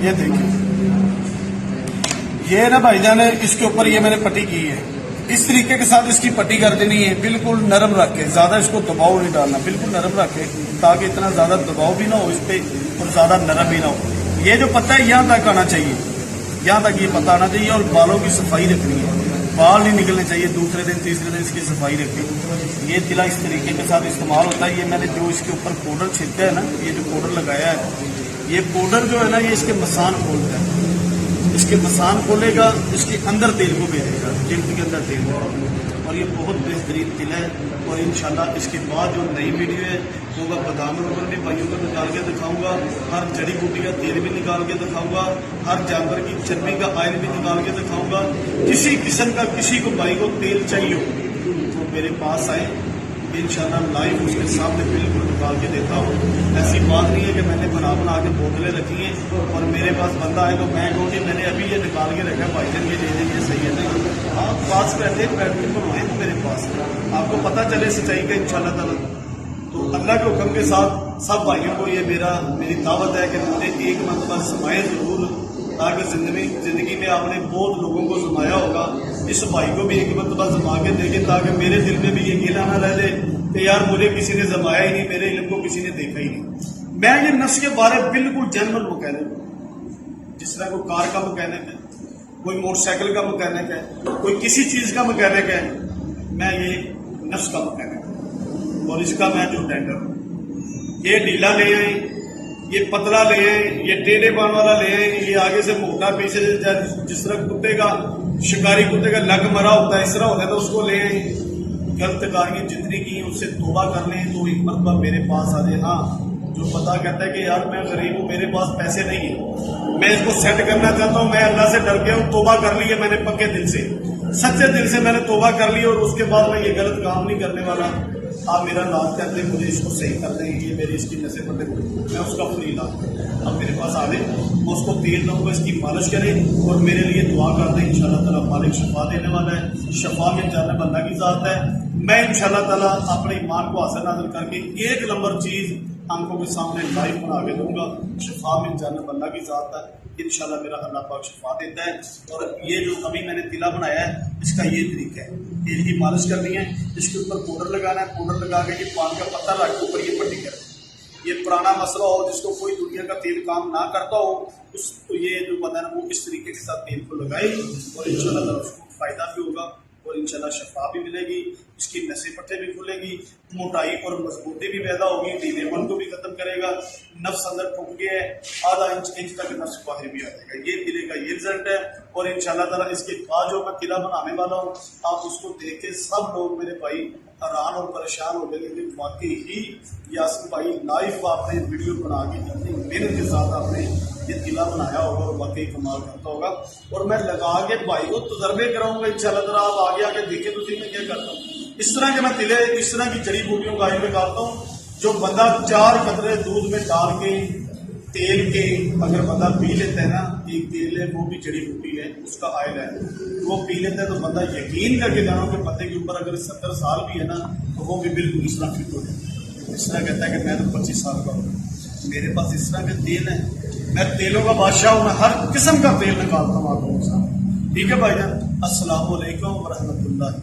ये देखिए, ये ना भाईजान इसके ऊपर ये मैंने पट्टी की है। इस तरीके के साथ इसकी पट्टी कर देनी है, बिल्कुल नरम रख के, ज्यादा इसको दबाव नहीं डालना, बिल्कुल नरम रख के, ताकि इतना ज्यादा दबाव भी ना हो इस पे और ज्यादा नरम भी ना हो। ये जो पत्ता है यहाँ तक आना चाहिए, यहाँ तक ये पत्ता आना चाहिए। और बालों की सफाई रखनी है, बाल नहीं निकलने चाहिए। दूसरे दिन तीसरे दिन इसकी सफाई रखनी। ये तिला इस तरीके के साथ इस्तेमाल होता है। ये मैंने जो इसके ऊपर पाउडर छिड़का है ना, ये जो पाउडर लगाया है, ये पाउडर जो है ना, ये इसके मसान खोलता है। इसके मसान खोलेगा, इसके अंदर तेल को भेजेगा, जिल्द के अंदर तेल को। और ये बहुत बेहतरीन तिल है। और इंशाल्लाह इसके बाद जो नई वीडियो है वो मैं बादाम वगैरह भी भाइयों को निकाल के दिखाऊंगा, हर जड़ी बूटी का तेल भी निकाल के दिखाऊंगा, हर जानवर की चर्बी का ऑयल भी निकाल के दिखाऊंगा। किसी किस्म का किसी को भाई को तेल चाहिए हो तो मेरे पास आए, इंशाल्लाह लाइव उसके सामने बिल्कुल निकाल के देता हूँ। ऐसी बात नहीं है कि मैंने बना के बोतलें रखी हैं और मेरे पास बंदा आए तो मैं कहूँ कि मैंने अभी ये निकाल के रखा, भाई जन ये ले लीजिए, सही है नहीं। आप पास बैठ के बनवाएं तो मेरे पास आपको पता चले सच्चाई का इंशाल्लाह ताला। तो अल्लाह के हुक्म के साथ सब भाइयों को ये मेरी दावत है कि मुझे एक मरतबा समाए जरूर, ताकि जिंदगी में आपने बहुत लोगों को जमाया होगा। इस भाई को भी एक मरतबा जमा के देंगे, ताकि मेरे दिल में भी ये गिला ना रह जाए कि यार मुझे किसी ने जमाया ही नहीं, मेरे इल्म को किसी ने देखा ही नहीं। मैं ये नफ्स के बारे बिल्कुल जनरल मैकेनिक हूँ। जिस तरह कोई कार का मैकेनिक है, कोई मोटरसाइकिल का मैकेनिक है, कोई किसी चीज का मैकेनिक है, मैं ये नफ्स का मैकेनिक हूँ और इसका मैं जो टेंडर हूँ। ये ढीला ले आए, ये पतला ले आए, ये टेढ़े बाल वाला ले आए, ये आगे से मोटा पीछे जिस तरह कुत्ते का, शिकारी कुत्ते का लग मरा होता है, इस तरह होता है तो उसको ले आए। गलत कारियां जितनी की उससे तौबा कर लें तो एक मरतबा मेरे पास आ जाए। हाँ, जो पता कहता है कि यार मैं गरीब हूँ, मेरे पास पैसे नहीं है, मैं इसको सेट करना चाहता हूँ, मैं अल्लाह से डर गया हूँ, तौबा कर ली है मैंने पक्के दिल से, सच्चे दिल से मैंने तौबा कर ली और उसके बाद मैं ये गलत काम नहीं करने वाला। आप मेरा इलाज करते हैं, मुझे इसको सही कर दें, ये मेरी इसकी नशे पड़े, मैं उसका फ्री इलाज करूँ। अब मेरे पास आ गए, मैं उसको तेल दूँगा, इसकी मालिश करें और मेरे लिए दुआ कर दें। इंशाल्लाह ताला मालिक शफा देने वाला है, शफा में जाने अल्लाह की ज़ात है। मैं इंशाल्लाह ताला अपने ईमान को हासिल नाज़िल करके एक नंबर चीज़ आंखों के सामने लाइव बना के दूंगा। शफा में जाने अल्लाह की ज़ात है, इंशाल्लाह मेरा अल्लाह पाक शफा देता है। और ये जो अभी मैंने तिला बनाया है, इसका ये तरीका है, तेल की मालिश करनी है, इसके ऊपर पाउडर लगाना है, पाउडर लगा के ये पान का पत्ता रख के ऊपर ये पट्टी करनी है। ये पुराना मसला हो जिसको कोई दुनिया का तेल काम ना करता हो, उसको ये जो बंदा है वो इस तरीके के साथ तेल को लगाए और इंशाल्लाह उसको फायदा भी होगा और इंशाल्लाह शफा भी मिलेगी, इसकी नसें पट्टे भी खुलेगी, मोटाई और मजबूती भी पैदा होगी, ढीलेपन को भी खत्म करेगा। नफ्स अंदर फूक गया है, आधा इंच तक नफ्स बाहर भी आ जाएगा। ये तिले का ये रिजल्ट है। और इंशाल्लाह ताला इसके बाद जो मैं तिला बनाने वाला हूँ, आप उसको देख के सब लोग मेरे भाई हैरान और परेशान हो गए कि वाकई ही यासिन भाई लाइव आपने वीडियो बना के अपनी मेहनत के साथ आपने ये तिला बनाया होगा और वाकई कमाल करता होगा। और मैं लगा के भाई को तजर्बे कराऊंगा इंशाल्लाह ताला। आप आगे आगे देखे तो मैं क्या करता हूँ, इस तरह के मैं तिले, इस तरह की जड़ी बूटियों का ऑयल निकालता हूँ। जो बंदा 4 कतरे दूध में डाल के तेल के अगर बंदा पी लेता है ना, एक तेल है वो भी जड़ी बूटी है, उसका ऑयल है, वो पी लेता है तो बंदा यकीन करके जानो कि बंदे के ऊपर अगर 70 साल भी है ना तो वो भी बिल्कुल इस तरह फिट हो जाए। इस तरह कहता है कि मैं तो 25 साल का हूँ, मेरे पास इस तरह के तेल है, मैं तेलों का बादशाह हूँ, मैं हर किस्म का तेल निकालता हूँ आपको। ठीक है भाईजान, अस्सलाम वालेकुम व रहमतुल्लाह।